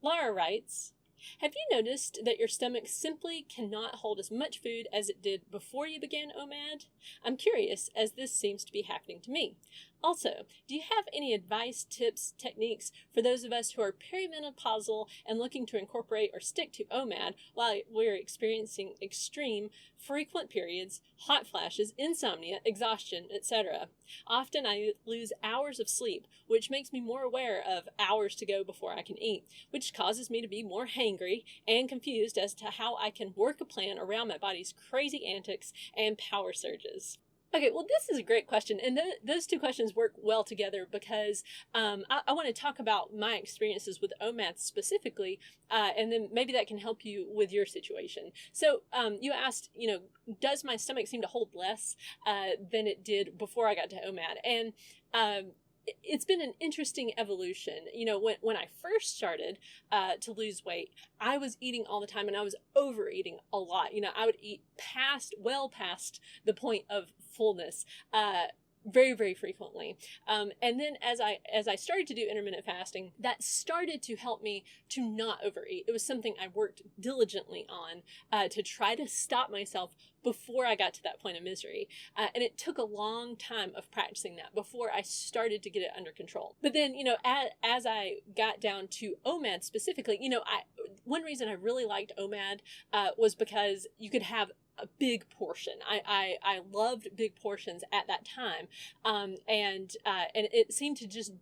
Laura writes, have you noticed that your stomach simply cannot hold as much food as it did before you began OMAD? I'm curious, as this seems to be happening to me. Also, do you have any advice, tips, techniques for those of us who are perimenopausal and looking to incorporate or stick to OMAD while we're experiencing extreme, frequent periods, hot flashes, insomnia, exhaustion, etc.? Often I lose hours of sleep, which makes me more aware of hours to go before I can eat, which causes me to be more hangry and confused as to how I can work a plan around my body's crazy antics and power surges. Okay, well, this is a great question, and those two questions work well together because I want to talk about my experiences with OMAD specifically, and then maybe that can help you with your situation. So you asked, does my stomach seem to hold less than it did before I got to OMAD? And it's been an interesting evolution. When I first started to lose weight, I was eating all the time and I was overeating a lot. I would eat well past the point of fullness, very, very frequently. And then as I started to do intermittent fasting, that started to help me to not overeat. It was something I worked diligently on to try to stop myself before I got to that point of misery. And it took a long time of practicing that before I started to get it under control. But then, as I got down to OMAD specifically, one reason I really liked OMAD was because you could have a big portion. I loved big portions at that time. And it seemed to just,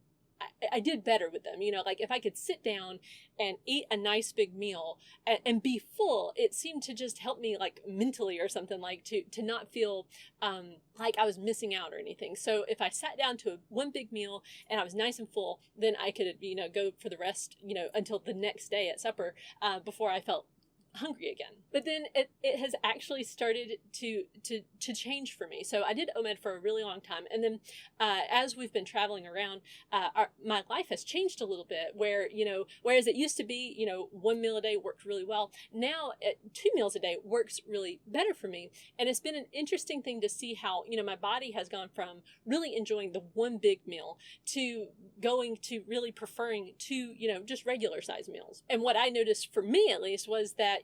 I did better with them. Like if I could sit down and eat a nice big meal and be full, it seemed to just help me like mentally or something, like to not feel like I was missing out or anything. So if I sat down to one big meal and I was nice and full, then I could, go for the rest, until the next day at supper before I felt hungry again. But then it has actually started to change for me. So I did OMAD for a really long time, and then as we've been traveling around, my life has changed a little bit. Where whereas it used to be one meal a day worked really well, now 2 meals a day works really better for me. And it's been an interesting thing to see how my body has gone from really enjoying the one big meal to going to really preferring 2 just regular size meals. And what I noticed for me at least was that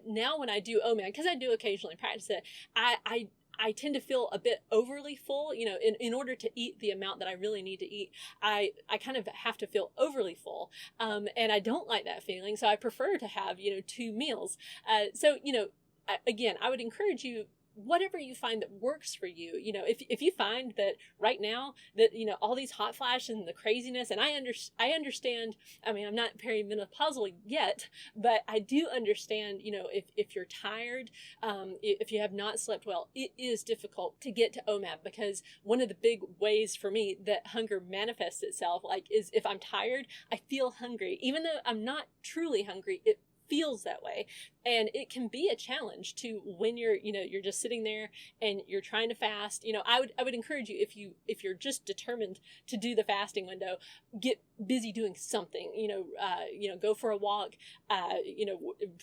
now when I do OMAD, because I do occasionally practice it, I tend to feel a bit overly full. In order to eat the amount that I really need to eat, I kind of have to feel overly full, and I don't like that feeling. So I prefer to have 2 meals. So again, I would encourage you, whatever you find that works for you, if you find that right now that, all these hot flashes and the craziness, and I understand, I mean, I'm not perimenopausal yet, but I do understand, if you're tired, if you have not slept well, it is difficult to get to OMAD, because one of the big ways for me that hunger manifests itself, is if I'm tired, I feel hungry. Even though I'm not truly hungry, it feels that way. And it can be a challenge to, when you're just sitting there and you're trying to fast. I would encourage you, if you're just determined to do the fasting window, get busy doing something. Go for a walk,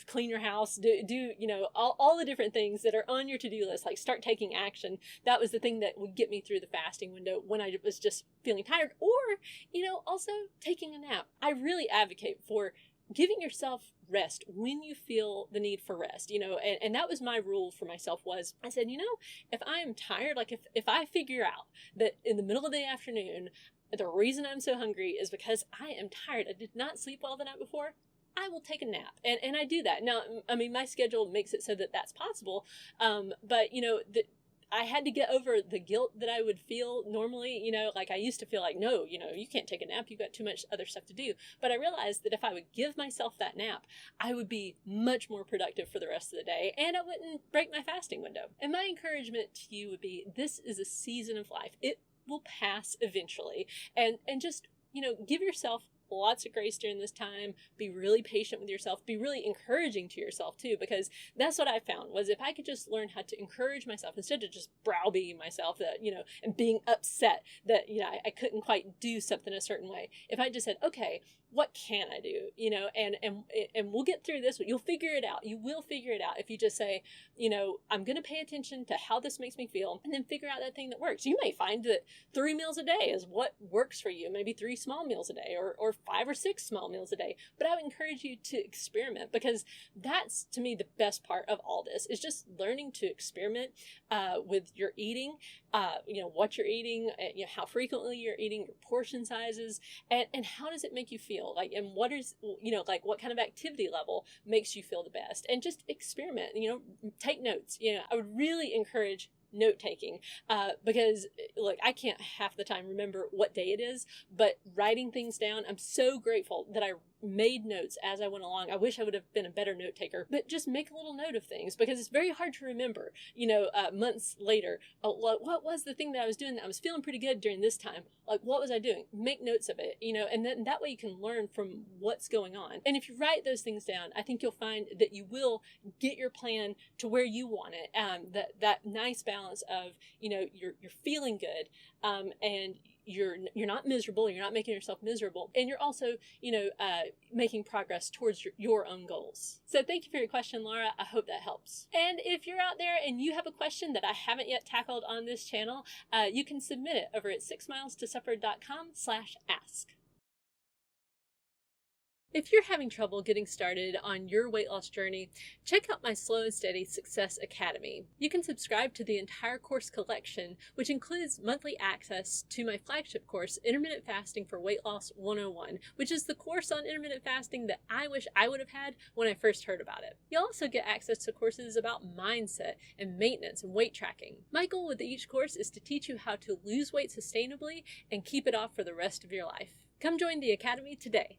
clean your house, do all the different things that are on your to-do list. Like, start taking action. That was the thing that would get me through the fasting window when I was just feeling tired, or also taking a nap. I really advocate for giving yourself rest when you feel the need for rest, and that was my rule for myself. Was I said, if I am tired, like if I figure out that in the middle of the afternoon, the reason I'm so hungry is because I am tired, I did not sleep well the night before, I will take a nap. And I do that. Now, I mean, my schedule makes it so that that's possible. But I had to get over the guilt that I would feel normally. Like I used to feel like, no, you can't take a nap. You've got too much other stuff to do. But I realized that if I would give myself that nap, I would be much more productive for the rest of the day, and I wouldn't break my fasting window. And my encouragement to you would be, this is a season of life. It will pass eventually. And just, give yourself lots of grace during this time. Be really patient with yourself. Be really encouraging to yourself too, because that's what I found was, if I could just learn how to encourage myself instead of just browbeating myself that, and being upset that, I couldn't quite do something a certain way. If I just said, okay, what can I do? And we'll get through this. You'll figure it out. You will figure it out if you just say, I'm going to pay attention to how this makes me feel, and then figure out that thing that works. You may find that 3 meals a day is what works for you. Maybe 3 small meals a day, or 5 or 6 small meals a day. But I would encourage you to experiment, because that's, to me, the best part of all this is just learning to experiment with your eating, what you're eating, how frequently you're eating, your portion sizes, and how does it make you feel? Like, and what is, what kind of activity level makes you feel the best? And just experiment, take notes. I would really encourage note taking, because look, I can't half the time remember what day it is, but writing things down, I'm so grateful that I made notes as I went along. I wish I would have been a better note taker, but just make a little note of things, because it's very hard to remember, months later, what was the thing that I was doing that I was feeling pretty good during this time? Like, what was I doing? Make notes of it, and then that way you can learn from what's going on. And if you write those things down, I think you'll find that you will get your plan to where you want it. That nice balance of, you're feeling good, and you're not miserable, you're not making yourself miserable, and you're also, making progress towards your own goals. So thank you for your question, Laura. I hope that helps. And if you're out there and you have a question that I haven't yet tackled on this channel, you can submit it over at 6milestosupper.com/ask. If you're having trouble getting started on your weight loss journey, check out my Slow and Steady Success Academy. You can subscribe to the entire course collection, which includes monthly access to my flagship course, Intermittent Fasting for Weight Loss 101, which is the course on intermittent fasting that I wish I would have had when I first heard about it. You'll also get access to courses about mindset and maintenance and weight tracking. My goal with each course is to teach you how to lose weight sustainably and keep it off for the rest of your life. Come join the Academy today.